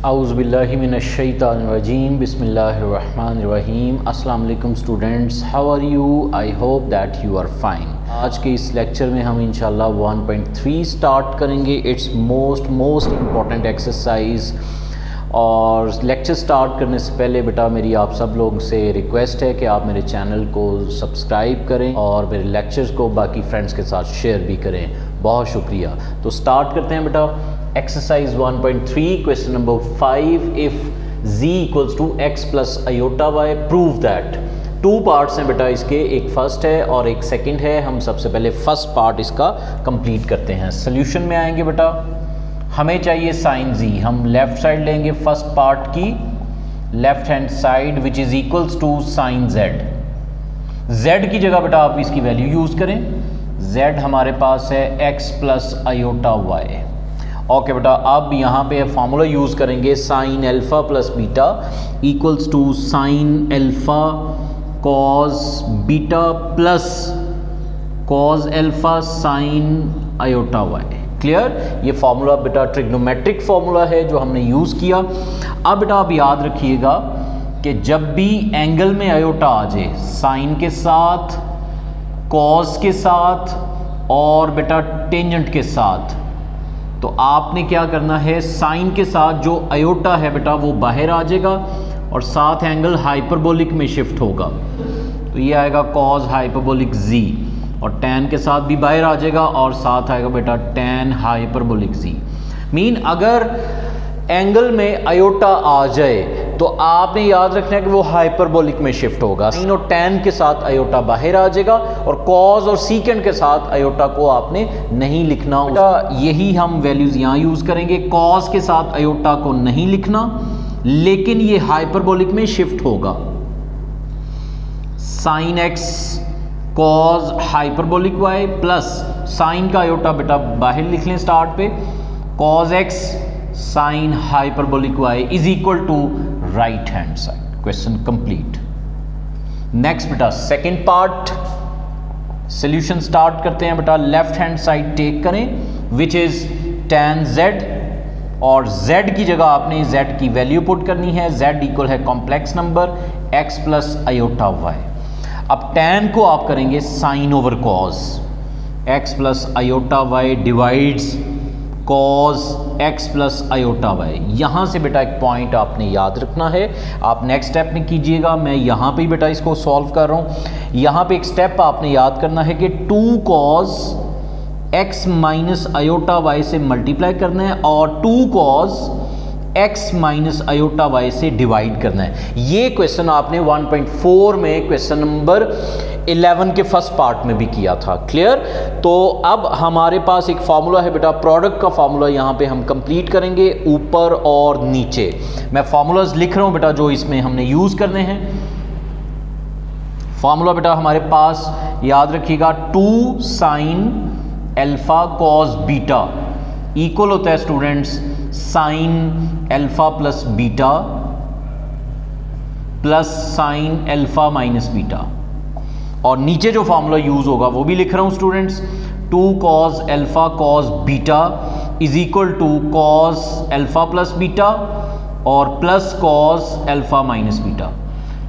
औज़ुबिल्लाहिमिनश्शैतानिर्रजीम बिस्मिल्लाहिर्रहमानिर्रहीम। अस्सलाम वालेकुम students, how are you? I hope that you are fine. आज के इस लेक्चर में हम इंशाल्लाह 1.3 स्टार्ट करेंगे। It's most important exercise. और लेक्चर स्टार्ट करने से पहले बेटा मेरी आप सब लोगों से रिक्वेस्ट है कि आप मेरे चैनल को सब्सक्राइब करें और मेरे लेक्चर्स को बाकी फ्रेंड्स के साथ शेयर भी करें। बहुत शुक्रिया। तो स्टार्ट करते हैं बेटा। Exercise 1.3 question number 5, if z equals to x plus iota y prove that. Two parts हैं बेटा इसके, एक फर्स्ट है और एक सेकंड है। हम सबसे पहले फर्स्ट पार्ट इसका कंप्लीट करते हैं। सोल्यूशन में आएंगे बेटा, हमें चाहिए साइन z। हम लेफ्ट साइड लेंगे फर्स्ट पार्ट की, left hand side which is equals to sine z। z की जगह बेटा आप इसकी वैल्यू यूज़ करें। z हमारे पास है x plus iota y. Okay बेटा, अब यहाँ पे फार्मूला यूज़ करेंगे sine alpha plus beta equals to sine alpha cos beta plus cos alpha sine iota y. Clear? ये फार्मूला बेटा ट्रिग्नोमेट्रिक फार्मूला है जो हमने यूज़ किया। अब बेटा आप याद रखिएगा कि जब भी एंगल में आयोटा आ जाए, साइन के साथ, कॉस के साथ और बेटा टेंजेंट के साथ, तो आपने क्या करना है, साइन के साथ जो आयोटा है बेटा वो बाहर आ जाएगा और साथ एंगल हाइपरबोलिक में शिफ्ट होगा। तो ये आएगा कॉस हाइपरबोलिक z, और टैन के साथ भी बाहर आ जाएगा और साथ आएगा बेटा टैन हाइपरबोलिक z। मीन अगर एंगल में आयोटा आ जाए तो आपने याद रखना है कि वो हाइपरबोलिक में शिफ्ट होगा। साइन और टैन के साथ आयोटा बाहर आ जाएगा और कॉस और सीकेंड के साथ आयोटा को आपने नहीं लिखना। यही हम वैल्यूज यहाँ यूज़ करेंगे। कॉस के साथ आयोटा को नहीं लिखना, लेकिन ये हाइपरबोलिक में शिफ्ट होगा। Sine x cos hyperbolic y plus sine का आयोटा बेटा बाहर लिख लें स्टार्ट पे, cos x sine hyperbolic y is equal to right hand side. Question complete. Next बेटा सेकंड पार्ट, सॉल्यूशन स्टार्ट करते हैं बेटा। लेफ्ट हैंड साइड टेक करें विच इज tan z, और z की जगह आपने z की वैल्यू पुट करनी है। z इक्वल है complex number x plus iota y. अब tan को आप करेंगे sine over cos, x plus iota y divides cos x plus iota y. यहाँ से बेटा एक पॉइंट आपने याद रखना है, आप नेक्स्ट स्टेप में कीजिएगा। मैं यहाँ पे बेटा इसको सॉल्व कर रहा हूँ। यहाँ पे एक स्टेप आपने याद करना है कि 2 cos x minus iota y से मल्टीप्लाई करना है और 2 cos x minus iota y से डिवाइड करना है। ये क्वेश्चन आपने 1.4 में क्वेश्चन नंबर 11 के फर्स्ट पार्ट में भी किया था। क्लियर? तो अब हमारे पास एक फार्मूला है बेटा, प्रोडक्ट का फार्मूला यहाँ पे हम कंप्लीट करेंगे ऊपर और नीचे। मैं फार्मूलाज लिख रहा हूँ बेटा जो इसमें हमने यूज़ करने हैं। फार्मूला बेटा हमारे पास याद रखिएगा 2 sine alpha cos beta equal होता है students sine alpha plus beta plus sign alpha minus beta. और नीचे जो फार्मूला यूज होगा वो भी लिख रहा हूं students, 2 cos alpha cos beta is equal to cos alpha plus beta और plus cos alpha minus beta.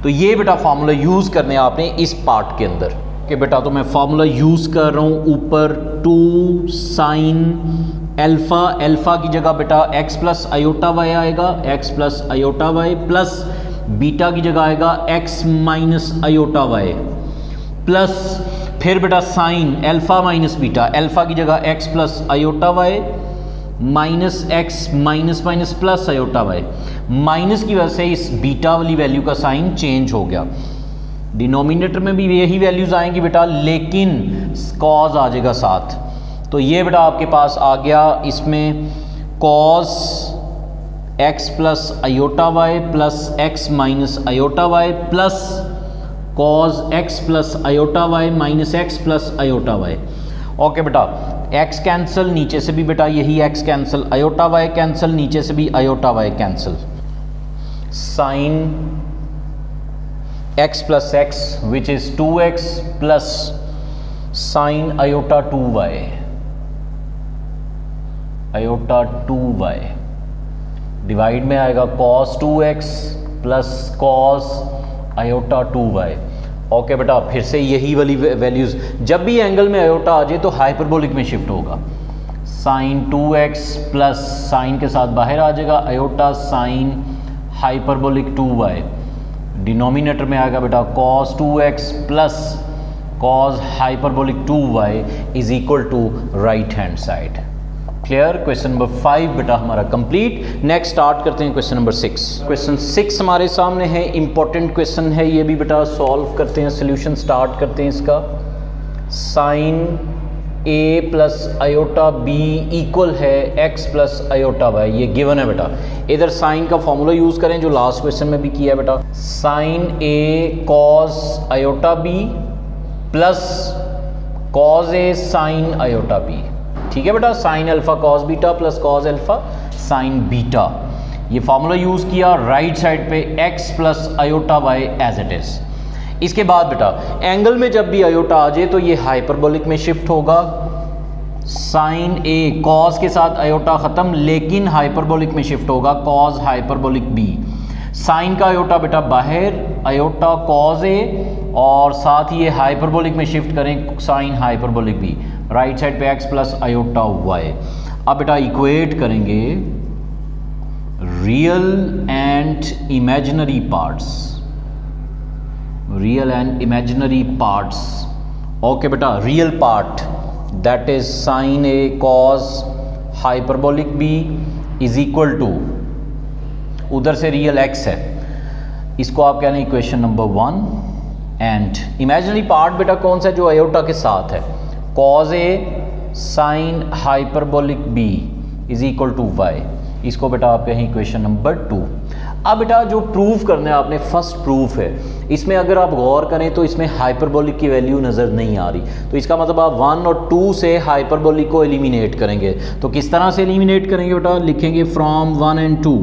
तो ये बेटा फार्मूला यूज करने आपने इस पार्ट के अंदर कि बेटा तो मैं फार्मूला यूज कर रहा हूं ऊपर 2 साइन एल्फा, एल्फा की जगह बेटा x प्लस आयोटा वाई आएगा, x plus iota y plus beta की जगह आएगा x minus iota y plus फिर बेटा sine alpha minus beta, alpha की जगह x plus iota y minus x minus minus plus iota y. Minus की वजह से इस बीटा वाली वैल्यू का साइन चेंज हो गया। डिनोमिनेटर में भी यही वैल्यूज आएंगी बेटा, लेकिन कॉस आ जाएगा साथ। तो ये बेटा आपके पास आ गया, इसमें cos x plus iota y plus x minus iota y plus cos x plus iota y minus x plus iota y. Okay बेटा, x कैंसिल, नीचे से भी बेटा यही x cancel, iota y cancel, नीचे से भी iota y cancel. Sine x plus x which is 2x plus sine iota 2y, iota 2y divide में आएगा cos 2x plus cos iota 2y। Okay बेटा, फिर से यही वाली वैल्यूज़, जब भी एंगल में आयोटा आ जाए तो हाइपरबोलिक में शिफ्ट होगा। साइन 2x प्लस साइन के साथ बाहर आ जाएगा iota sine hyperbolic 2y। Denominator में आएगा बेटा cos 2x plus cos hyperbolic 2y is equal to right hand side. Clear? Question number 5 बेटा हमारा कंप्लीट। नेक्स्ट स्टार्ट करते हैं क्वेश्चन नंबर 6। क्वेश्चन 6 हमारे सामने है, इंपॉर्टेंट क्वेश्चन है ये भी बेटा, सॉल्व करते हैं, सोल्यूशन स्टार्ट करते हैं इसका। Sine a plus iota b equal है x प्लस आयोटा y, ये गिवन है बेटा। इधर साइन का फॉर्मूला यूज़ करें जो लास्ट क्वेश्चन में भी किया है बेटा, sine a cos iota b plus cos a sine iota b। ठीक है बेटा, sine alpha cos beta plus cos alpha sine beta, ये फॉर्मूला यूज़ किया। राइट साइड पे x plus iota y as it is. इसके बाद बेटा angle में जब भी आयोटा आ जाए तो ये हाइपरबोलिक में शिफ्ट होगा। साइन a कॉस के साथ आयोटा ख़त्म, लेकिन हाइपरबोलिक में शिफ्ट होगा कॉस हाइपरबोलिक b। साइन का आयोटा बेटा बाहर, आयोटा कॉस a, और साथ ही ये हाइपरबोलिक में शिफ्ट करें sine hyperbolic b। Right side पे x प्लस आयोटा y। अब बेटा इक्वेट करेंगे real and imaginary parts, real and imaginary parts. Okay बेटा, real part that is sine a cos hyperbolic b is equal to, उधर से real x है, इसको आप कह रहे हैं equation number 1। And imaginary part बेटा कौन सा है? जो आयोटा के साथ है, cos a sine hyperbolic b is equal to y, इसको बेटा आप कहें इक्वेशन नंबर 2। अब बेटा जो प्रूफ करना है आपने, फर्स्ट प्रूफ है, इसमें अगर आप गौर करें तो इसमें हाइपरबोलिक की वैल्यू नज़र नहीं आ रही, तो इसका मतलब आप 1 और 2 से हाइपरबोलिक को एलिमिनेट करेंगे। तो किस तरह से एलिमिनेट करेंगे बेटा? लिखेंगे फ्रॉम 1 एंड 2,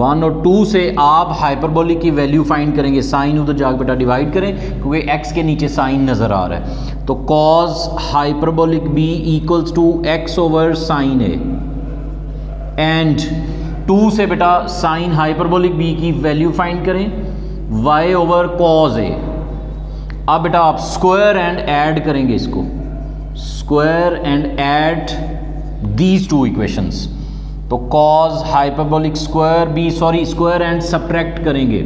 1 और 2 से आप हाइपरबोलिक की वैल्यू फाइंड करेंगे। साइन उधर जाकर बेटा डिवाइड करें क्योंकि x के नीचे साइन नज़र आ रहा है, तो cos hyperbolic b equals to x over sine a। And 2 से बेटा साइन हाइपरबोलिक b की वैल्यू फाइंड करें y ओवर cos a। अब बेटा आप स्क्वायर एंड ऐड करेंगे इसको, square and add these two equations, तो cos hyperbolic square b, sorry square and subtract करेंगे।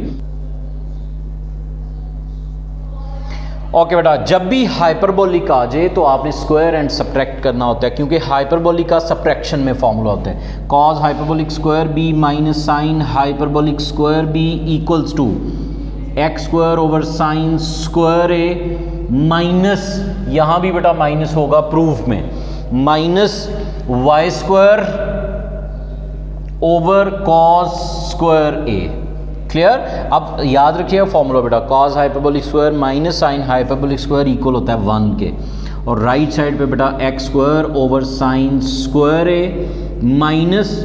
ओके बेटा, जब भी हाइपरबोलिक आ जाए तो आपने स्क्वायर एंड सब्ट्रैक्ट करना होता है, क्योंकि हाइपरबोलिक का सब्ट्रैक्शन में फॉर्मूला होता है cos hyperbolic square b minus sine hyperbolic square b equals to x square over sine square a minus, यहाँ भी बेटा माइनस होगा प्रूफ में, minus y square over cos square a। Clear? अब याद रखिएगा फॉर्मूला बेटा, cos hyperbolic square minus sine hyperbolic square equal होता है 1 के, और राइट साइड पे बेटा x square over sine square a minus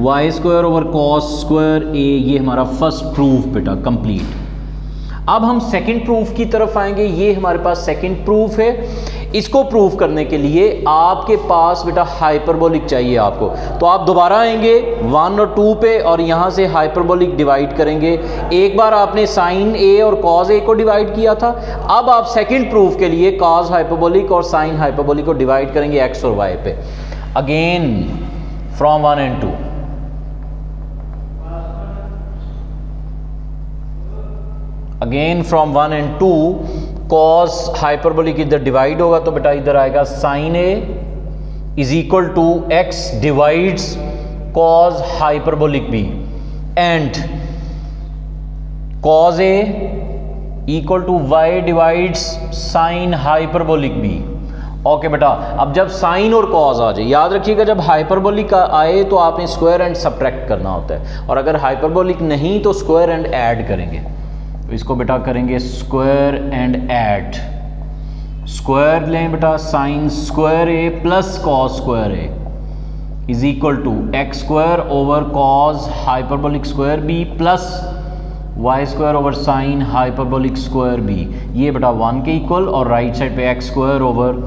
y square over cos square a, ये हमारा फर्स्ट प्रूफ बेटा कंप्लीट। अब हम सेकंड प्रूफ की तरफ आएंगे। ये हमारे पास सेकंड प्रूफ है। इसको प्रूफ करने के लिए आपके पास बेटा हाइपरबोलिक चाहिए आपको, तो आप दोबारा आएंगे 1 और 2 पे और यहाँ से हाइपरबोलिक डिवाइड करेंगे। एक बार आपने साइन a और cos a को डिवाइड किया था, अब आप सेकंड प्रूफ के लिए cos हाइपरबोलिक और साइन हाइपरबोलिक को डिवाइड करेंगे x और y पे। Again from 1 and 2, again from 1 and 2, cos hyperbolic इधर डिवाइड होगा तो बेटा इधर आएगा sine a is equal to x divides cos hyperbolic b, and cos a equal to y divides sine hyperbolic b। Okay बेटा, अब जब साइन और cos आ जाए, याद रखिएगा जब हाइपरबोलिक आए तो आपने स्क्वायर एंड सब्ट्रैक्ट करना होता है, और अगर हाइपरबोलिक नहीं तो स्क्वायर एंड ऐड करेंगे। तो इसको बेटा करेंगे स्क्वायर एंड ऐड, स्क्वायर लें बेटा sine square a plus cos square a is equal to x square over cos hyperbolic square b plus y square over sine hyperbolic square b। ये बेटा 1 के इक्वल, और राइट साइड पे x square over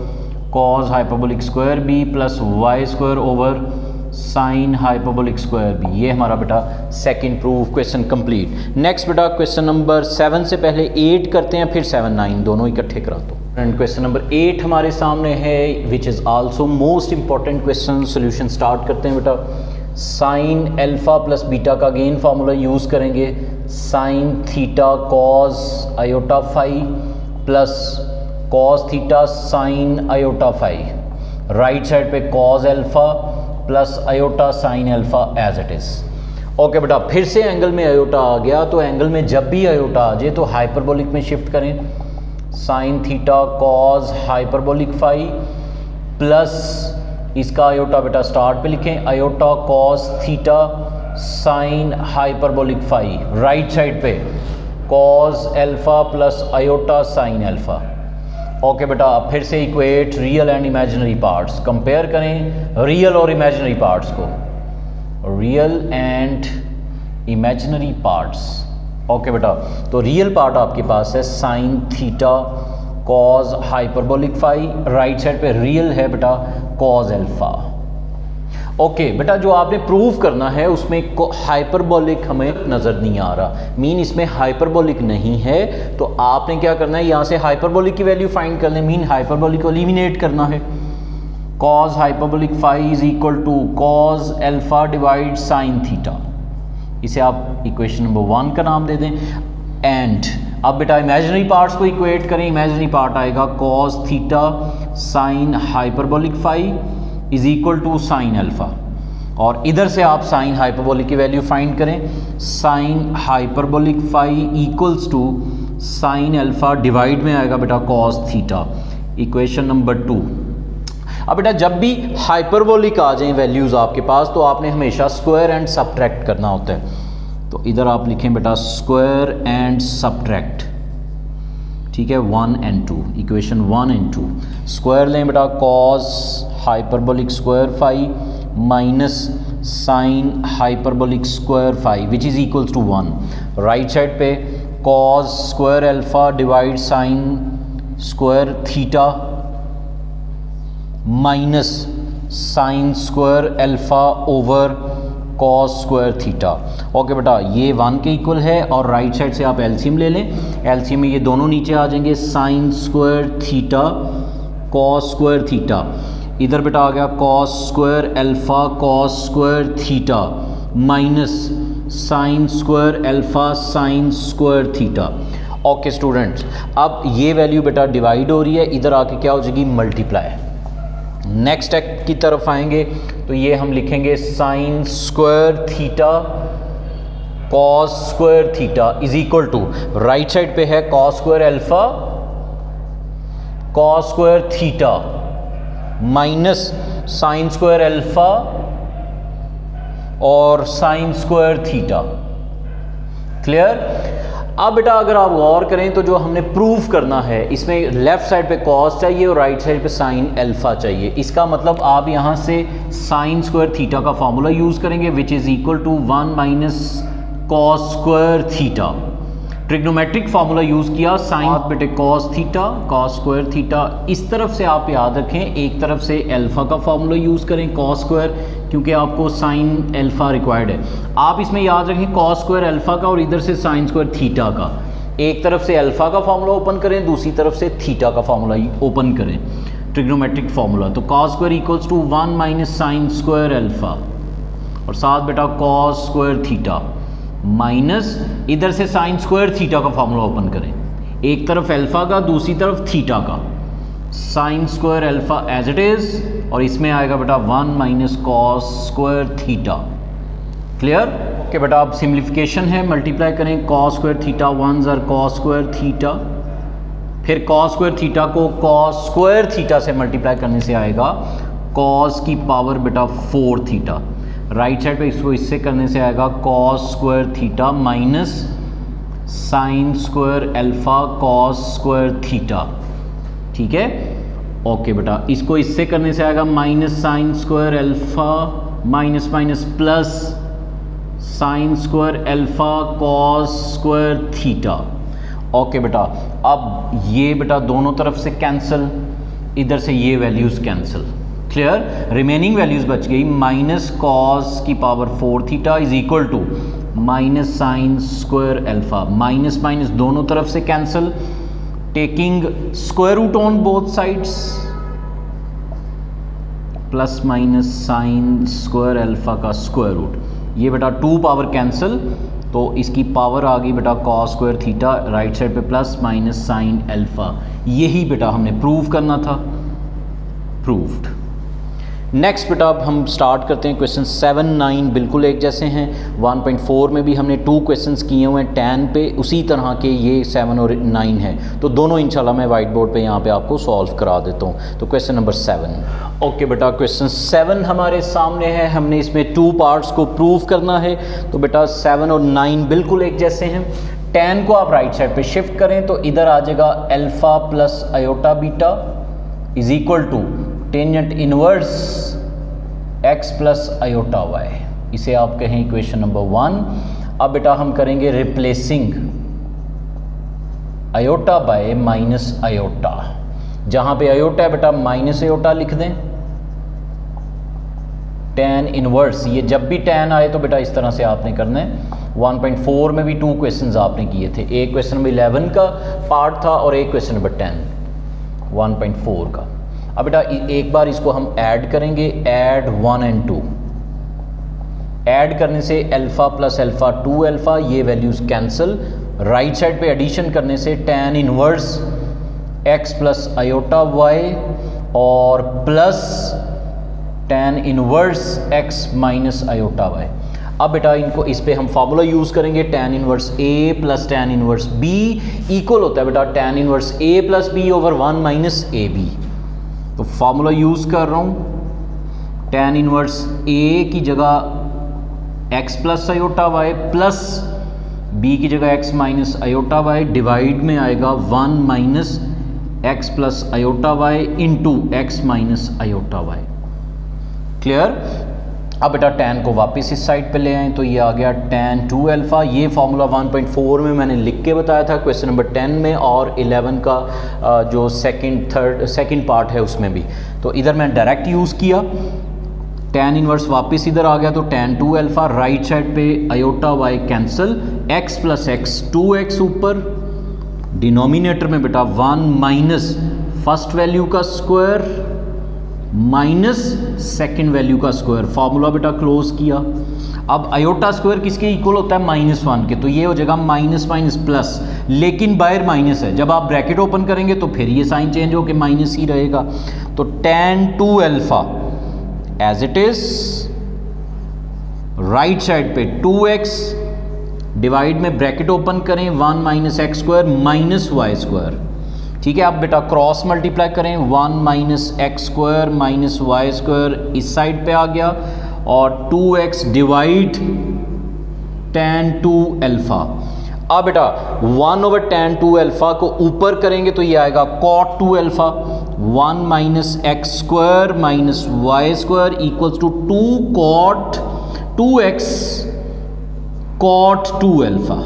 cos hyperbolic square b plus y square over sine hyperbolic square b. ये हमारा बेटा second proof question complete. Next बेटा question number 7 से पहले 8 करते हैं, फिर 7 9 दोनों इकट्ठे करा दो। एंड क्वेश्चन नंबर 8 हमारे सामने है, which is also most important question. Solution start करते हैं बेटा। साइन अल्फा प्लस बीटा का अगेन फार्मूला यूज़ करेंगे, sine theta cos iota phi plus cos theta sine iota phi. Right side पे cos alpha plus iota sine alpha as it is. Okay बेटा, फिर से angle में iota आ गया, तो angle में जब भी आयोटा आ जाए तो हाइपरबोलिक में शिफ्ट करें। Sine theta cos hyperbolic phi plus इसका आयोटा बेटा स्टार्ट पे लिखें, iota cos theta sine hyperbolic phi. Right side पे cos alpha plus iota sine alpha. Okay बेटा, अब फिर से equate real and imaginary parts, compare करें रियल और इमेजिनरी पार्ट्स को, real and imaginary parts. Okay बेटा, तो रियल पार्ट आपके पास है sine theta cos hyperbolic phi, right side पे रियल है बेटा कॉस अल्फा। ओके बेटा, जो आपने प्रूव करना है उसमें हाइपरबोलिक हमें नज़र नहीं आ रहा, मीन इसमें हाइपरबोलिक नहीं है, तो आपने क्या करना है, यहाँ से हाइपरबोलिक की वैल्यू फाइंड करनी, मीन हाइपरबोलिक को एलिमिनेट करना है। Cos hyperbolic phi is equal to cos alpha divide sine theta, इसे आप इक्वेशन नंबर 1 का नाम दे दें। एंड अब बेटा इमेजिनरी पार्ट्स को इक्वेट करें, इमेजिनरी पार्ट आएगा cos theta sine hyperbolic phi is equal to sine alpha, और इधर से आप साइन हाइपरबोलिक की वैल्यू फाइंड करें। Sine hyperbolic phi equals to sine alpha divide में आएगा बेटा कॉस थीटा, इक्वेशन नंबर 2। अब बेटा जब भी हाइपरबोलिक आ जाएं वैल्यूज़ आपके पास, तो आपने हमेशा स्क्वायर एंड सब्ट्रैक्ट करना होता है। तो इधर आप लिखें बेटा स्क्वायर एंड सब्ट्रैक्ट, ठीक है, 1 and 2, इक्वेशन 1 and 2। स्क्वायर लें बेटा cos hyperbolic square phi minus sine hyperbolic square phi which is equals to 1। Right side पे cos square alpha divide sine square theta minus sine square alpha over cos square theta. Okay बेटा, ये 1 के equal है, और right side से आप LCM ले लें। एलसीएम में ये दोनों नीचे आ जाएंगे, sign square theta cos square theta, इधर बेटा आ गया cos square alpha cos square theta minus sine square alpha sign square theta. Okay students, अब ये वैल्यू बेटा डिवाइड हो रही है, इधर आके क्या हो जाएगी, मल्टीप्लाई। नेक्स्ट स्टेप की तरफ आएंगे तो ये हम लिखेंगे sine square theta cos square theta is equal to, right side पे है cos square alpha cos square theta minus sine square alpha और साइन स्क्वायर थीटा। क्लियर? अब बेटा अगर आप गौर करें तो जो हमने प्रूफ करना है, इसमें लेफ्ट साइड पे कॉस चाहिए और राइट साइड पे साइन अल्फा चाहिए। इसका मतलब आप यहाँ से साइन स्क्वायर थीटा का फॉर्मूला यूज़ करेंगे which is equal to 1 minus cos square theta. Trigonometric formula use किया, साइन बेटे cos theta cos square theta. इस तरफ से आप याद रखें, एक तरफ से अल्फा का फार्मूला यूज़ करें कॉस स्क्वायर, क्योंकि आपको साइन अल्फा रिक्वायर्ड है। आप इसमें याद रखें कॉस स्क्वायर अल्फा का और इधर से साइन स्क्वायर थीटा का। एक तरफ से अल्फा का फार्मूला ओपन करें, दूसरी तरफ से थीटा का फार्मूला ओपन करें, ट्रिग्नोमेट्रिक फार्मूला। तो cos square equals to 1 minus sine square alpha और साथ बेटा कॉस स्क्वायर थीटा माइनस इधर से साइन स्क्वायर थीटा का फार्मूला ओपन करें, एक तरफ अल्फा का दूसरी तरफ थीटा का, sine square alpha as it is, और इसमें आएगा बेटा 1 minus cos square theta. Clear? Okay बेटा, अब सिंप्लीफिकेशन है, मल्टीप्लाई करें कॉस स्क्वायर थीटा 1 ज़र कॉस स्क्वायर थीटा, फिर कॉस स्क्वायर थीटा को कॉस स्क्वायर थीटा से मल्टीप्लाई करने से आएगा कॉस की पावर बेटा 4 थीटा। राइट साइड पे इसको इससे करने से आएगा cos square theta minus sine square alpha cos square theta. ठीक है? ओके बेटा, इसको इससे करने से आएगा minus sine square alpha minus minus plus sign square alpha cos square theta. Okay बेटा, अब ये बेटा दोनों तरफ से कैंसिल, इधर से ये values cancel. Clear. Remaining values बच गई माइनस कॉस की power 4 theta is equal to minus sine square alpha, minus minus दोनों तरफ से cancel, taking square root on both sides, plus minus sine square alpha का स्क्वायर रूट, ये बेटा 2 power cancel, तो इसकी पावर आ गई बेटा cos square theta, right side पे प्लस माइनस साइन अल्फा। यही बेटा हमने प्रूव करना था, प्रूव्ड। नेक्स्ट बेटा अब हम स्टार्ट करते हैं क्वेश्चन 7, 9 बिल्कुल एक जैसे हैं। 1.4 में भी हमने 2 क्वेश्चंस किए हुए हैं 10 पे, उसी तरह के ये 7 और 9 है, तो दोनों इंशाल्लाह मैं वाइट बोर्ड पे यहाँ पे आपको सॉल्व करा देता हूँ। तो क्वेश्चन नंबर 7, ओके बेटा क्वेश्चन 7 हमारे सामने है, हमने इसमें 2 पार्ट्स को प्रूव करना है। तो बेटा 7 और 9 बिल्कुल एक जैसे हैं। 10 को आप राइट साइड पे शिफ्ट करें तो इधर आ जाएगा alpha plus iota beta is equal to tangent inverse x plus iota y, इसे आप कहें इक्वेशन नंबर 1। अब बेटा हम करेंगे replacing iota by minus iota, जहां पे आयोटा है बेटा माइनस आयोटा लिख दें, tan इनवर्स, ये जब भी tan आए तो बेटा इस तरह से आपने करना है। 1.4 में भी 2 क्वेश्चंस आपने किए थे, एक क्वेश्चन नंबर 11 का पार्ट था और एक क्वेश्चन नंबर 10 1.4 का। अब बेटा एक बार इसको हम ऐड करेंगे, ऐड 1 and 2, ऐड करने से अल्फा प्लस अल्फा 2 अल्फा, ये वैल्यूज कैंसिल, राइट साइड पे एडिशन करने से tan inverse x plus iota y और plus tan inverse x minus iota y। अब बेटा इनको इस पे हम फार्मूला यूज़ करेंगे, tan inverse a plus tan inverse b equal होता है बेटा tan inverse a plus b over 1 minus a b. तो फार्मूला यूज़ कर रहा हूँ, tan इनवर्स a की जगह x plus iota y plus b की जगह x minus iota y, divide में आएगा 1 minus x plus iota y into x minus iota y। Clear. अब बेटा tan को वापस इस साइड पे ले आए तो ये आ गया tan 2 अल्फ़ा। ये फार्मूला 1.4 में मैंने लिख के बताया था क्वेश्चन नंबर 10 में और 11 का जो सेकंड पार्ट है उसमें भी, तो इधर मैं डायरेक्ट यूज़ किया, tan इनवर्स वापस इधर आ गया तो tan 2 अल्फ़ा, राइट साइड पे iota y cancel, x plus x 2x ऊपर, डिनोमिनेटर में बेटा 1 माइनस फर्स्ट वैल्यू का स्क्वायर माइनस सेकेंड वैल्यू का स्क्वायर, फार्मूला बेटा क्लोज किया। अब आयोटा स्क्वायर किसके इक्वल होता है -1 के, तो ये हो जाएगा माइनस माइनस प्लस, लेकिन बाहर माइनस है, जब आप ब्रैकेट ओपन करेंगे तो फिर ये साइन चेंज होकर माइनस ही रहेगा। तो tan 2 alpha as it is, right side पे 2x, डिवाइड में ब्रैकेट ओपन करें 1 minus x square minus y square, ठीक है। अब बेटा क्रॉस मल्टीप्लाई करें, 1 minus x square minus y square इस साइड पे आ गया और 2x डिवाइड tan 2 अल्फ़ा। अब बेटा 1 ओवर tan 2 अल्फ़ा को ऊपर करेंगे तो ये आएगा cot 2 alpha, 1 minus x square minus y square equals to 2 cot 2x cot 2 alpha.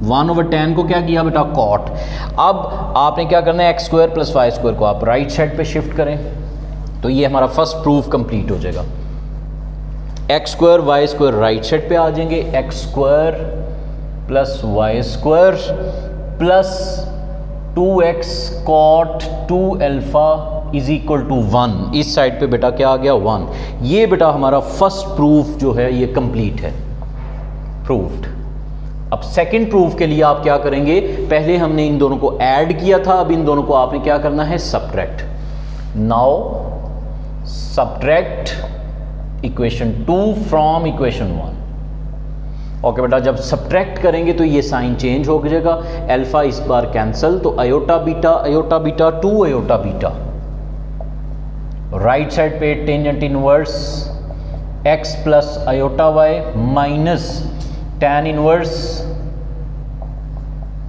1 over 10 को क्या किया बेटा cot। अब आपने क्या करना है, x square plus y square को आप राइट साइड पे शिफ्ट करें तो ये हमारा फर्स्ट प्रूफ कंप्लीट हो जाएगा। X square y square right side पे आ जाएंगे, x square plus y square plus 2x cot 2 alpha is equal to 1, इस साइड पे बेटा क्या आ गया 1। ये बेटा हमारा फर्स्ट प्रूफ जो है ये कंप्लीट है, प्रूव्ड। अब सेकंड प्रूफ के लिए आप क्या करेंगे, पहले हमने इन दोनों को ऐड किया था, अब इन दोनों को आपने क्या करना है subtract. Now subtract equation 2 from equation 1। Okay बेटा, जब सब्ट्रैक्ट करेंगे तो ये साइन चेंज हो जाएगा, अल्फा इस बार कैंसल, तो iota beta 2 iota beta, right side पे tangent inverse x plus iota y minus tan inverse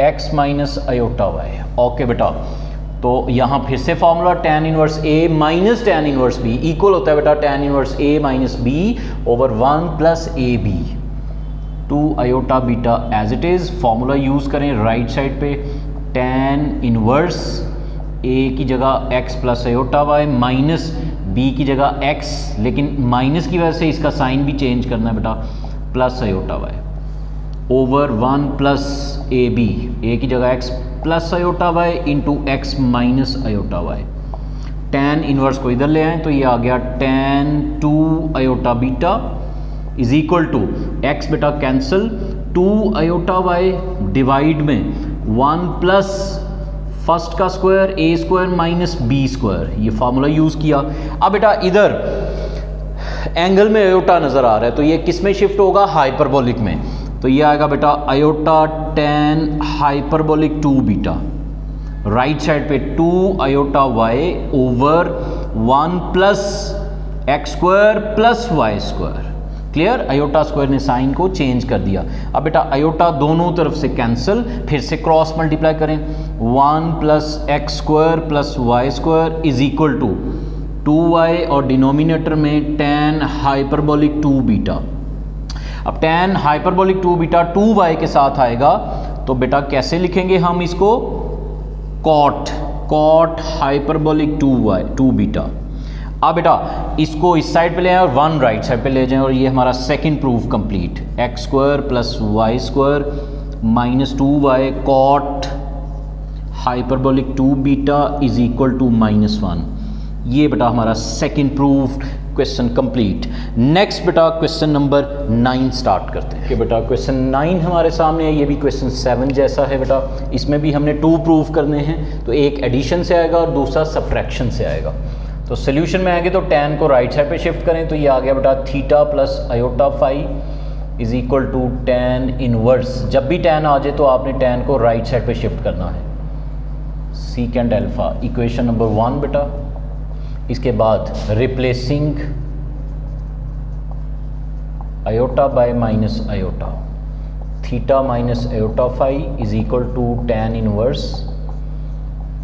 x minus iota y। Okay बेटा, तो यहाँ फिर से formula tan inverse a minus tan inverse b equal होता है बेटा tan inverse a minus b over 1 plus a b, 2 iota beta as it is. Formula use करें right side पे, tan इनवर्स a की जगह x plus iota y minus b की जगह x, लेकिन माइनस की वजह से इसका साइन भी चेंज करना है बेटा, plus iota y over 1 plus a b, a की जगह x plus iota y into x minus iota y. Tan inverse को इधर ले आए तो ये आ गया tan 2 iota beta is equal to x बेटा कैंसिल 2 आयोटा वाई डिवाइड में 1 प्लस फर्स्ट का square a square minus b square, ये फार्मूला यूज़ किया। अब बेटा इधर एंगल में आयोटा नज़र आ रहा है तो ये किस में शिफ्ट होगा, हाइपरबोलिक में, तो ये आएगा बेटा iota tan hyperbolic 2 beta, right side पे 2 iota y over 1 plus x square plus y square. Clear, iota square ने साइन को चेंज कर दिया। अब बेटा आयोटा दोनों तरफ से कैंसिल, फिर से क्रॉस मल्टीप्लाई करें, 1 plus x square plus y square is equal to 2y और डिनोमिनेटर में टेन हाइपरबोलिक 2 बीटा। अब टेन हाइपरबोलिक 2 बीटा 2y के साथ आएगा तो बेटा कैसे लिखेंगे हम इसको, कॉट हाइपरबोलिक 2 बीटा। अब बेटा इसको इस साइड पे ले आए और 1 राइट साइड पे ले जाएं और ये हमारा second proof complete, x square plus y square minus 2y cot hyperbolic 2 beta is equal to -1। ये बेटा हमारा second proof question complete. Next बेटा क्वेश्चन नंबर 9 स्टार्ट करते हैं कि बेटा क्वेश्चन 9 हमारे सामने है, ये भी क्वेश्चन 7 जैसा है बेटा। इसमें भी हमने 2 प्रूफ करने हैं, तो एक एडिशन से आएगा और दूसरा सब्ट्रैक्शन से आएगा। तो सोल्यूशन में आएंगे तो tan को राइट साइड पे शिफ्ट करें तो ये आ गया बेटा theta plus iota phi is equal to tan inverse. जब भी tan आ जाए तो आपने tan को राइट साइड पे शिफ्ट करना है, सीकेंड अल्फा, इक्वेशन नंबर 1 बेटा। इसके बाद replacing iota by minus iota, theta minus iota phi is equal to tan inverse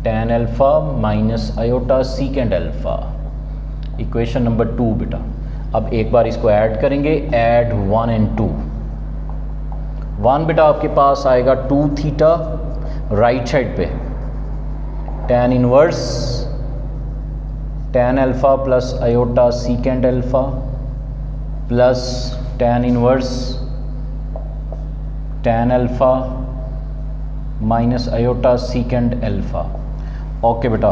tan alpha minus iota सीकेंड alpha, equation number 2 बेटा। अब एक बार इसको ऐड करेंगे, ऐड 1 and 2, 1 बेटा आपके पास आएगा 2 थीटा राइट साइड पे, tan inverse tan alpha plus iota सीकेंड alpha plus tan inverse tan alpha minus iota सीकेंड alpha. Okay बेटा,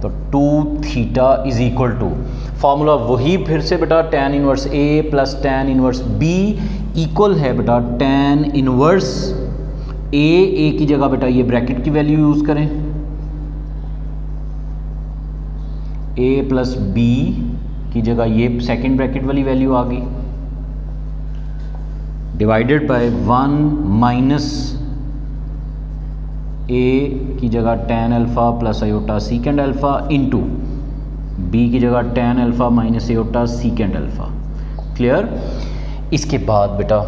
तो 2 theta is equal to formula वही फिर से बेटा tan inverse A plus tan inverse B equal है बेटा tan inverse A की जगह बेटा ये ब्रैकेट की वैल्यू यूज़ करें, A प्लस B की जगह ये सेकेंड ब्रैकेट वाली वैल्यू आ गई, डिवाइडेड बाय 1 माइनस A की जगह tan alpha plus iota secant alpha into B की जगह tan alpha minus iota secant alpha. Clear. इसके बाद बेटा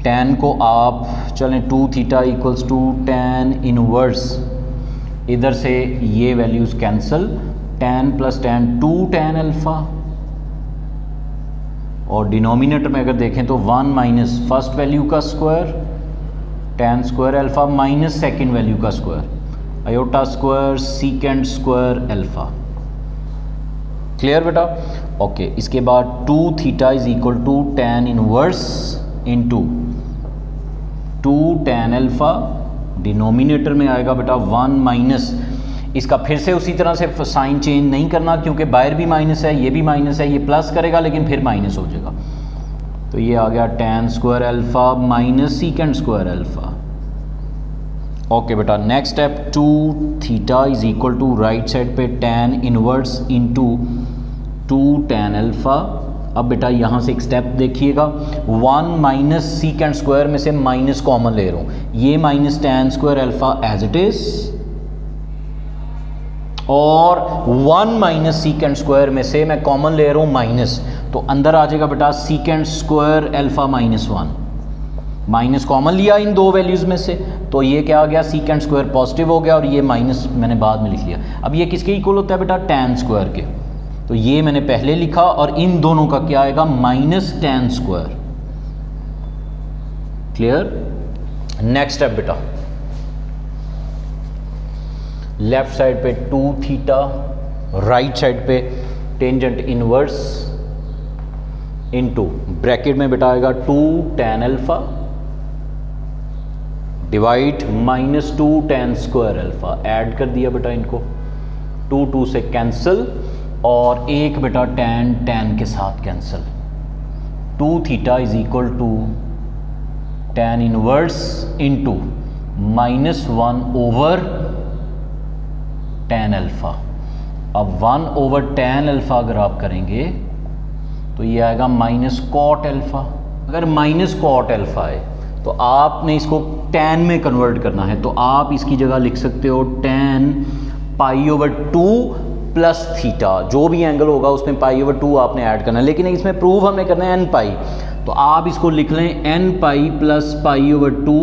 tan को आप चलें 2 theta equals to tan inverse, इधर से ये values cancel, tan plus tan 2 tan alpha, और डिनोमिनेटर में अगर देखें तो 1 माइनस फर्स्ट वैल्यू का square tan square alpha minus second value का square iota square second square alpha. Clear बेटा। ओके, इसके बाद 2 theta is equal to tan inverse into 2 tan alpha, denominator में आएगा बेटा 1 माइनस, इसका फिर से उसी तरह से साइन चेंज नहीं करना क्योंकि बाहर भी माइनस है, ये भी माइनस है, ये प्लस करेगा लेकिन फिर माइनस हो जाएगा, तो ये आ गया tan square alpha minus second square alpha. Okay बेटा, next step 2 theta is equal to right side पे tan inverse into 2 tan alpha. अब बेटा यहाँ से एक स्टेप देखिएगा, 1 माइनस सीकेंड स्क्वायर में से माइनस कॉमन ले रहा हूँ, ये minus tan square alpha as it is, और 1 माइनस सीकेंड स्क्वायर में से मैं कॉमन ले रहा हूँ माइनस, तो अंदर आ जाएगा बेटा secant square alpha minus 1, minus common लिया इन दो वैल्यूज़ में से, तो ये क्या आ गया सीकेंड स्क्वायर पॉजिटिव हो गया और ये माइनस मैंने बाद में लिख लिया। अब ये किसके इक्वल होता है बेटा tan स्क्वायर के, तो ये मैंने पहले लिखा और इन दोनों का क्या आएगा minus tan square. Clear. Next step बेटा, लेफ्ट साइड पे 2 थीटा राइट साइड पे टेंजेंट इनवर्स इनटू ब्रैकेट में बेटा आएगा 2 tan alpha divide -2 tan square alpha. Add कर दिया बेटा इनको, 2 से कैंसिल और एक बेटा tan के साथ cancel. 2 theta is equal to tan inverse into -1 over tan alpha. अब 1 ओवर tan अल्फा अगर आप करेंगे तो ये आएगा -cot अल्फा। अगर -cot अल्फा है तो आपने इसको tan में कन्वर्ट करना है, तो आप इसकी जगह लिख सकते हो tan π/2 प्लस थीटा। जो भी एंगल होगा उसमें π/2 आपने ऐड करना है, लेकिन इसमें प्रूव हमने करना है n पाई, तो आप इसको लिख लें n पाई प्लस π/2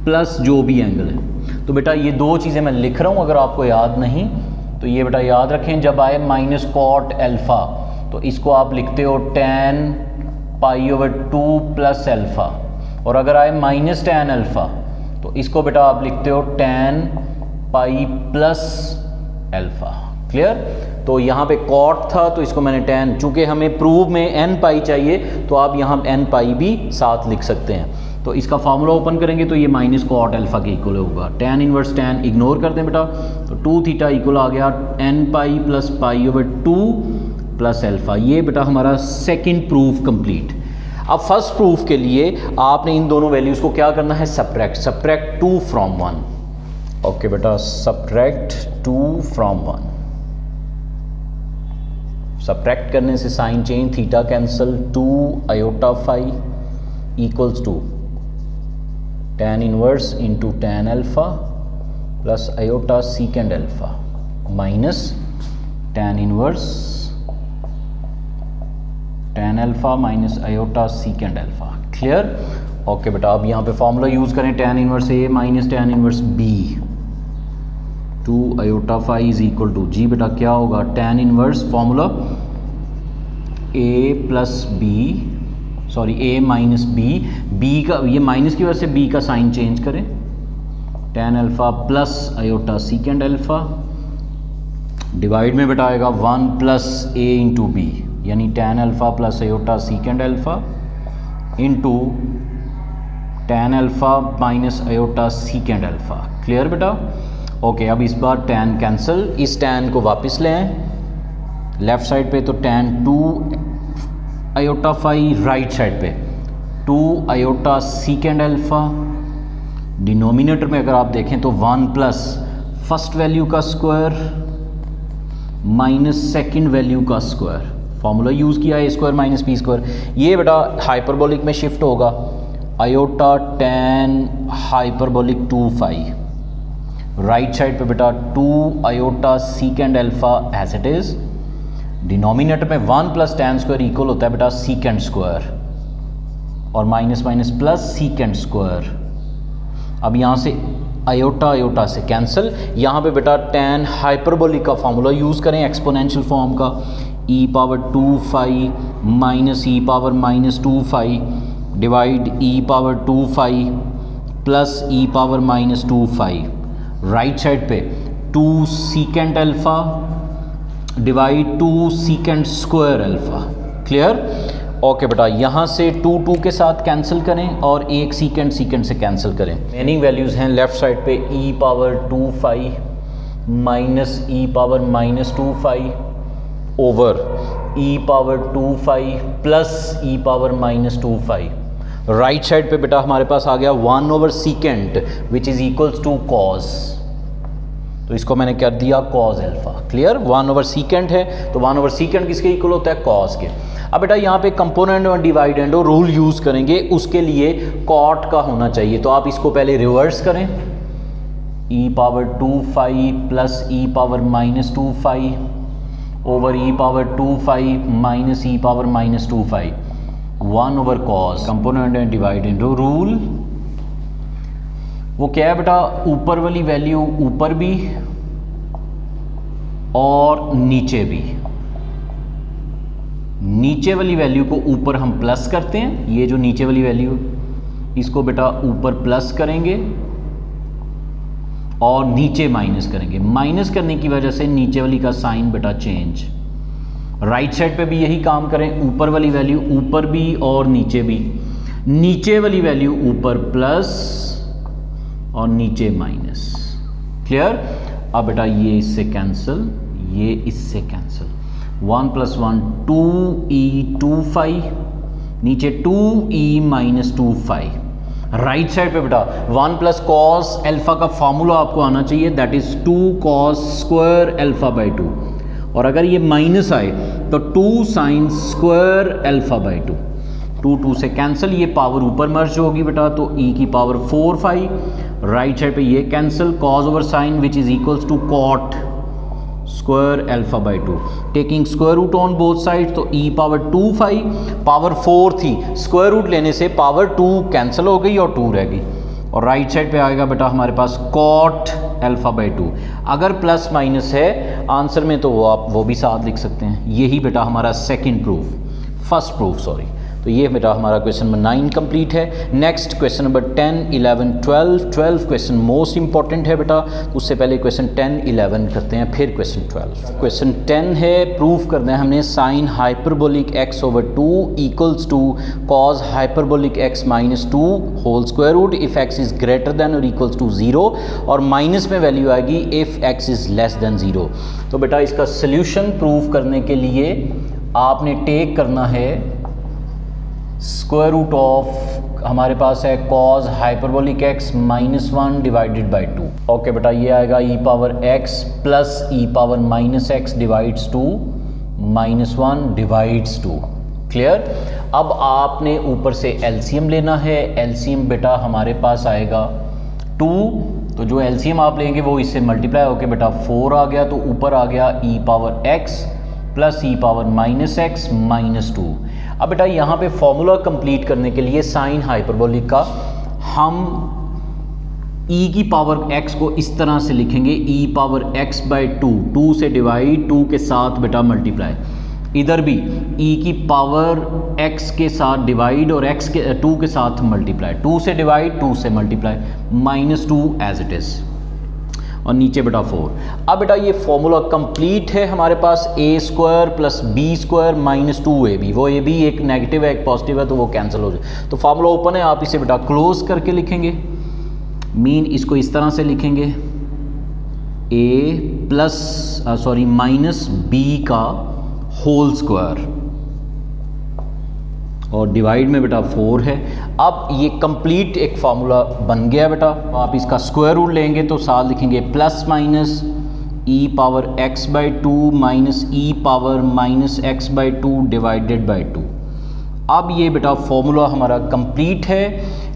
प्लस जो भी एंगल है। तो बेटा ये दो चीज़ें मैं लिख रहा हूँ, अगर आपको याद नहीं तो ये बेटा याद रखें। जब आए -cot अल्फा तो इसको आप लिखते हो tan π/2 प्लस अल्फा, और अगर आए -tan अल्फा तो इसको बेटा आप लिखते हो tan pi plus alpha. Clear? तो यहाँ पे cot था तो इसको मैंने tan, चूँकि हमें प्रूव में n पाई चाहिए तो आप यहाँ n पाई भी साथ लिख सकते हैं। तो इसका फार्मूला ओपन करेंगे तो ये -cot अल्फा के इक्वल होगा। tan इनवर्स tan इग्नोर कर दें बेटा, तो 2 थीटा इक्वल आ गया n pi plus π/2 plus alpha. ये बेटा हमारा सेकंड प्रूफ कंप्लीट। अब फर्स्ट प्रूफ के लिए आपने इन दोनों वैल्यूज़ को क्या करना है, सब्ट्रैक्ट 2 फ्रॉम 1। ओके बेटा, सब्ट्रैक्ट 2 फ्रॉम 1। सब्ट्रैक्ट करने से sign change, theta cancel, 2 iota phi equals to tan inverse into tan alpha plus iota सीकेंड alpha minus tan inverse tan alpha minus iota सीकेंड alpha. Clear? Okay बेटा, अब यहाँ पे formula use करें tan inverse a minus tan inverse b. 2 iota phi is equal to जी बेटा क्या होगा, tan inverse formula a plus b, sorry a minus b का, ये माइनस की वजह से b का साइन चेंज करें, tan alpha plus iota सीकेंड alpha divide में बेटा आएगा 1 प्लस a इंटू बी, यानी tan alpha plus iota सीकेंड alpha into tan alpha minus iota सीकेंड alpha. Clear बेटा? ओके, अब इस बार tan कैंसिल, इस tan को वापस ले आएं लेफ्ट साइड पे, तो tan 2 iota phi, right side पे 2 आयोटा सीकेंड अल्फा, डिनोमिनेटर में अगर आप देखें तो 1 प्लस फर्स्ट वैल्यू का स्क्वायर माइनस सेकंड वैल्यू का स्क्वायर। फॉर्मूला यूज़ किया है a² माइनस b स्क्वायर। ये बेटा हाइपरबोलिक में शिफ्ट होगा, iota tan hyperbolic 2 phi, right side पे बेटा 2 iota सीकेंड alpha as it is, denominator में 1 प्लस tan स्क्वायर इक्वल होता है बेटा सीकेंड स्क्वायर, और minus minus plus secant square. अब यहाँ से आयोटा से कैंसिल, यहाँ पे बेटा tan हाइपरबोलिक का फॉर्मूला यूज़ करें एक्सपोनेंशियल फॉर्म का, e⁻2 phi minus e⁻2 phi divide e⁻2 phi plus e⁻2 phi, right side पे 2 secant alpha divide 2 secant square alpha. Clear? Okay बेटा, यहाँ से 2 के साथ कैंसिल करें और एक सीकेंड से कैंसिल करें। रिमेनिंग वैल्यूज़ हैं लेफ्ट साइड पे e⁻2 phi minus e⁻2 phi over e⁻2 phi plus e⁻2 phi. Right side पे बेटा हमारे पास आ गया 1 over secant which is equals to cos, तो इसको मैंने कर दिया cos alpha. Clear? 1 over secant है तो 1 ओवर सीकेंड किसके इक्वल होता है, cos के। अब बेटा यहाँ पे कंपोनेंट और डिवाइडेंड रूल यूज़ करेंगे, उसके लिए cot का होना चाहिए, तो आप इसको पहले रिवर्स करें, e⁻2 phi plus e⁻2 phi over e⁻2 phi minus e⁻2 phi, 1 over cos। Component and dividend rule वो क्या है बेटा, ऊपर वाली वैल्यू ऊपर भी और नीचे भी, नीचे वाली वैल्यू को ऊपर हम प्लस करते हैं, ये जो नीचे वाली वैल्यू इसको बेटा ऊपर प्लस करेंगे और नीचे माइनस करेंगे। माइनस करने की वजह से नीचे वाली का साइन बेटा चेंज। राइट साइड पे भी यही काम करें, ऊपर वाली वैल्यू ऊपर भी और नीचे भी। नीचे वाली वैल्यू ऊपर प्लस और नीचे माइनस। क्लियर? अब बेटा ये इससे कैंसिल, ये इससे कैंसिल। 1 + 1 2e 25, नीचे 2e - 25। राइट साइड पे बेटा 1 + cos अल्फा का फॉर्मूला आपको आना चाहिए, that is 2 cos square alpha by 2। और अगर ये माइनस आए तो 2 sin स्क्वायर अल्फा बाई 2। 2 से कैंसिल, ये पावर ऊपर मर्ज होगी बेटा, तो e की पावर 4 5। राइट साइड पे ये cancel, cos over sine which is equals to cot square alpha by 2। Taking square root on both side, तो e पावर 2 5, पावर 4 थी, स्क्वायर रूट लेने से पावर 2 कैंसिल हो गई और 2 रह गई। और राइट साइड पे आएगा बेटा हमारे पास cot अल्फा बाई 2। अगर प्लस माइनस है आंसर में तो वो आप वो भी साथ लिख सकते हैं। यही बेटा हमारा second proof, first proof sorry. तो ये बेटा हमारा क्वेश्चन नंबर 9 कंप्लीट है। Next question number 10, 11, 12 question most important है बेटा। उससे पहले क्वेश्चन 10, 11 करते हैं, फिर क्वेश्चन 12। क्वेश्चन 10 है, प्रूफ करना है हमने sine hyperbolic x over 2 equals to cos hyperbolic x - 2 whole square root if x is greater than और इक्वल्स टू 0, और माइनस में वैल्यू आएगी if x is less than 0। तो बेटा इसका सोल्यूशन प्रूफ करने के लिए आपने टेक करना है स्क्वायर रूट ऑफ, हमारे पास है cos hyperbolic x - 1 divided by 2। Okay बेटा ये आएगा e power x plus e power -x divides 2 -1 divides 2। Clear? अब आपने ऊपर से एलसीएम लेना है। एलसीएम बेटा हमारे पास आएगा 2, तो जो एलसीएम आप लेंगे वो इससे मल्टीप्लाई होके बेटा 4 आ गया, तो ऊपर आ गया e power x plus e power -x - 2। अब बेटा यहाँ पे फॉर्मूला कंप्लीट करने के लिए साइन हाइपरबोलिक का हम e की पावर x को इस तरह से लिखेंगे, e पावर x बाई 2 से डिवाइड, 2 के साथ बेटा मल्टीप्लाई। इधर भी e की पावर x के साथ डिवाइड और x के 2 के साथ मल्टीप्लाई, 2 से डिवाइड 2 से मल्टीप्लाई -2 एज इट इज़, और नीचे बेटा 4। अब बेटा ये फॉर्मूला कंप्लीट है हमारे पास, a square plus b square -2ab। वो ab एक नेगेटिव है एक पॉजिटिव है तो वो कैंसिल हो जाए। तो फॉर्मूला ओपन है, आप इसे बेटा क्लोज करके लिखेंगे। मीन इसको इस तरह से लिखेंगे, a प्लस सॉरी -b का होल स्क्वायर और डिवाइड में बेटा 4 है। अब ये कंप्लीट एक फार्मूला बन गया बेटा। आप इसका स्क्वायर रूट लेंगे तो साथ लिखेंगे plus minus e power x by 2 minus e power -x by 2 divided by 2। अब ये बेटा फॉर्मूला हमारा कंप्लीट है।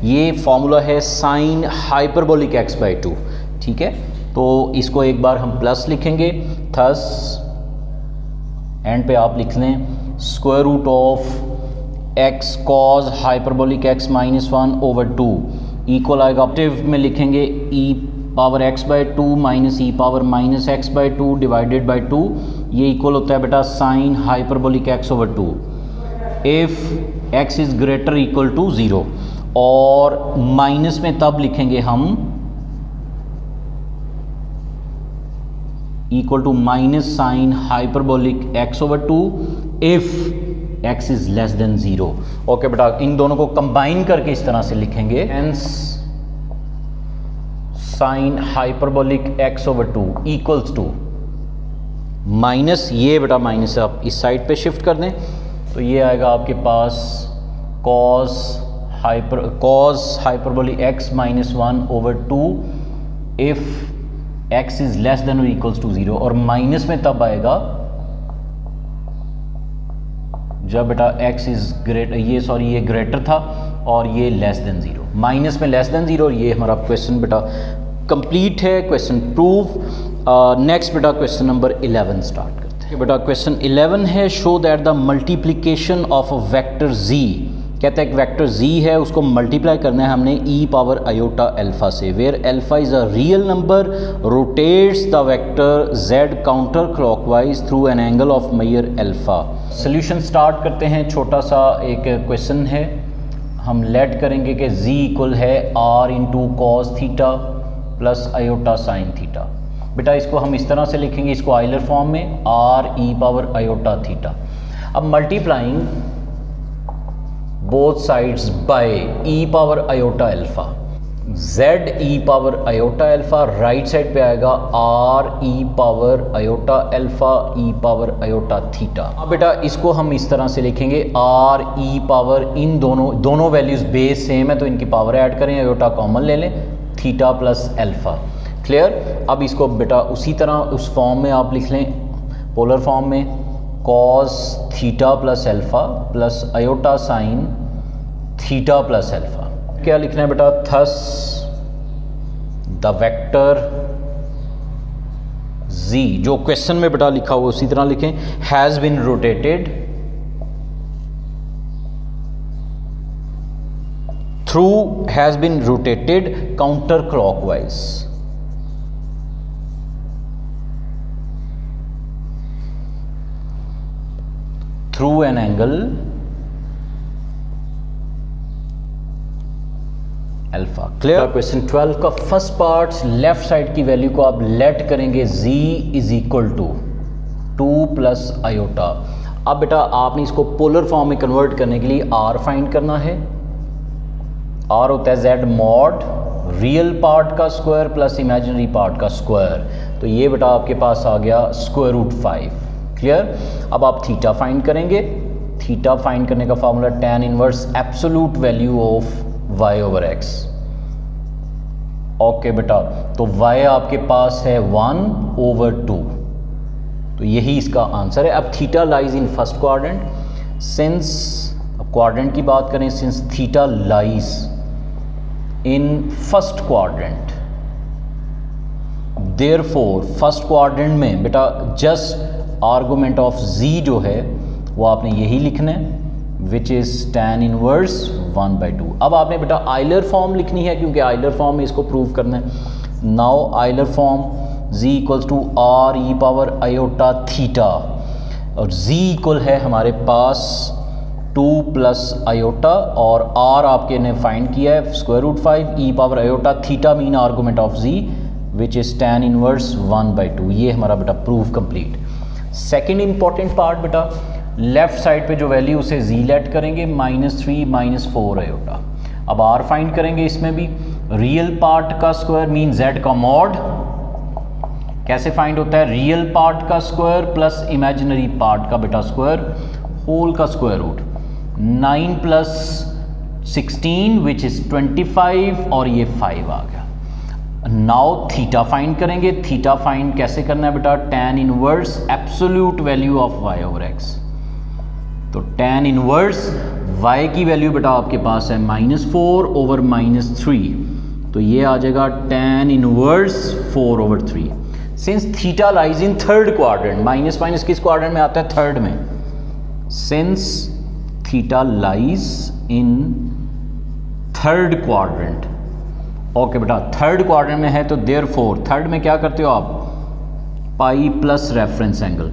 ये फॉर्मूला है साइन हाइपरबोलिक x बाई 2। ठीक है, तो इसको एक बार हम प्लस लिखेंगे, थस एंड पे आप लिख लें square root of x cos hyperbolic x - 1 over 2 equal आएगा, ऑप्टिव में लिखेंगे e power x by 2 minus e power -x by 2 divided by 2। ये इक्वल होता है बेटा sine hyperbolic x over 2 if x is greater equal to 0, और minus में तब लिखेंगे हम equal to minus sine hyperbolic x over 2 if x is less than 0। Okay बेटा, इन दोनों को कंबाइन करके इस तरह से लिखेंगे, hence sine hyperbolic x over 2 equals to minus, ये बेटा माइनस आप इस साइड पे शिफ्ट कर दें तो ये आएगा आपके पास cos hyperbolic x - 1 over 2 if x is less then और इक्वल्स टू 0, और माइनस में तब आएगा जब बेटा x इज ग्रेटर, ये ग्रेटर था और ये लेस देन 0, माइनस में लेस देन 0, और ये हमारा क्वेश्चन बेटा कंप्लीट है, क्वेश्चन प्रूफ। नेक्स्ट बेटा क्वेश्चन नंबर 11 स्टार्ट करते हैं। बेटा क्वेश्चन 11 है, show that the multiplication of a vector z, कहते हैं एक वेक्टर z है उसको मल्टीप्लाई करना है हमने e पावर आयोटा अल्फा से, where alpha is a real number, rotates the vector z counter clockwise through an angle of measure alpha. Solution start करते हैं। छोटा सा एक क्वेश्चन है, हम लेट करेंगे कि z इक्वल है r into cos theta plus iota sine theta. बेटा इसको हम इस तरह से लिखेंगे, इसको आइलर फॉर्म में r e power iota theta. अब multiplying both sides by e power iota alpha, z e power iota alpha, right side पे आएगा r e power iota alpha e power iota theta. अब बेटा इसको हम इस तरह से लिखेंगे आर ई पावर, इन दोनों वैल्यूज बेस सेम है तो इनकी पावर ऐड करें, आयोटा कॉमन ले लें, थीटा प्लस अल्फा। क्लियर। अब इसको बेटा उसी तरह उस फॉर्म में आप लिख लें, पोलर फॉर्म में cos theta plus alpha plus iota sine theta plus alpha. क्या लिखना है बेटा, थस द वेक्टर z, जो क्वेश्चन में बेटा लिखा हुआ उसी तरह लिखें, has been rotated through, has been rotated counter clockwise. Through an angle alpha. Clear. Question 12 का फर्स्ट पार्ट, लेफ्ट साइड की वैल्यू को आप लेट करेंगे z is equal to 2 plus iota. अब बेटा आपने इसको पोलर फॉर्म में कन्वर्ट करने के लिए r फाइंड करना है। r होता है z मॉड रियल पार्ट का स्क्वायर प्लस इमेजिनरी पार्ट का स्क्वायर, तो ये बेटा आपके पास आ गया स्क्वायर रूट 5। क्लियर। अब आप थीटा फाइंड करेंगे, थीटा फाइंड करने का formula tan inverse absolute value of y over x। Okay बेटा, तो y आपके पास है 1 ओवर 2, तो यही इसका आंसर है। अब theta lies in first quadrant, since अब क्वाड्रेंट की बात करें, since theta lies in first quadrant, therefore first quadrant में बेटा जस्ट आर्गुमेंट ऑफ z जो है वो आपने यही लिखना है, विच इज़ tan इनवर्स 1/2। अब आपने बेटा आइलर फॉर्म लिखनी है, क्योंकि आइलर फॉर्म में इसको प्रूव करना है। Now Euler form z equals to r e power iota theta, और z इक्वल है हमारे पास 2 प्लस आयोटा, और r आपके ने फाइंड किया है square root 5 e power iota theta, mean argument of z which is tan inverse 1/2। ये हमारा बेटा proof complete. Second important part बेटा, लेफ्ट साइड पे जो वैल्यू उसे z लेट करेंगे, -3 -4 आयोटा। अब r फाइंड करेंगे, इसमें भी रियल पार्ट का स्क्वायर मीन z का मॉड। कैसे फाइंड होता है, रियल पार्ट का स्क्वायर प्लस इमेजिनरी पार्ट का बेटा स्क्वायर, होल का स्क्वायर रूट। 9 + 16 विच इज 25, और ये 5 आ गया। नाउ थीटा फाइंड करेंगे, थीटा फाइंड कैसे करना है बेटा, tan inverse absolute value of y over x। तो tan इनवर्स y की वैल्यू बेटा आपके पास है -4 ओवर -3, तो ये आ जाएगा tan inverse 4 over 3। Since theta lies in third quadrant, minus minus किस क्वाड्रेंट में आता है, थर्ड में। Since theta lies in third quadrant, okay बेटा थर्ड क्वाड्रेंट में है, तो देयरफॉर थर्ड में क्या करते हो आप, pi plus reference angle,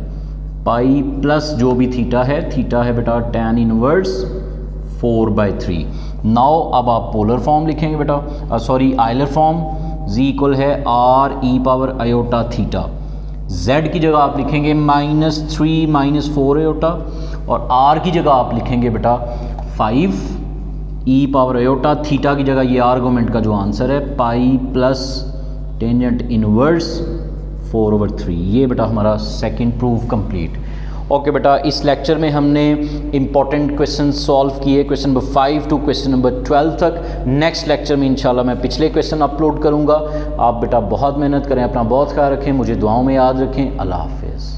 pi plus जो भी थीटा है बेटा tan इनवर्स 4/3। नाउ अब आप पोलर फॉर्म लिखेंगे बेटा, sorry Euler form, z equal है r ई पावर आयोटा थीटा। z की जगह आप लिखेंगे -3 -4 आयोटा, और r की जगह आप लिखेंगे बेटा 5 ई पावर आयोटा, थीटा की जगह ये आर्गुमेंट का जो आंसर है पाई प्लस टेंजेंट इनवर्स 4/3। ये बेटा हमारा सेकंड प्रूफ कंप्लीट। ओके बेटा, इस लेक्चर में हमने इंपॉर्टेंट क्वेश्चन सॉल्व किए, question number 5 to question number 12 तक। नेक्स्ट लेक्चर में इंशाल्लाह मैं पिछले क्वेश्चन अपलोड करूँगा। आप बेटा बहुत मेहनत करें, अपना बहुत ख्याल रखें, मुझे दुआओं में याद रखें। अल्लाह हाफिज़।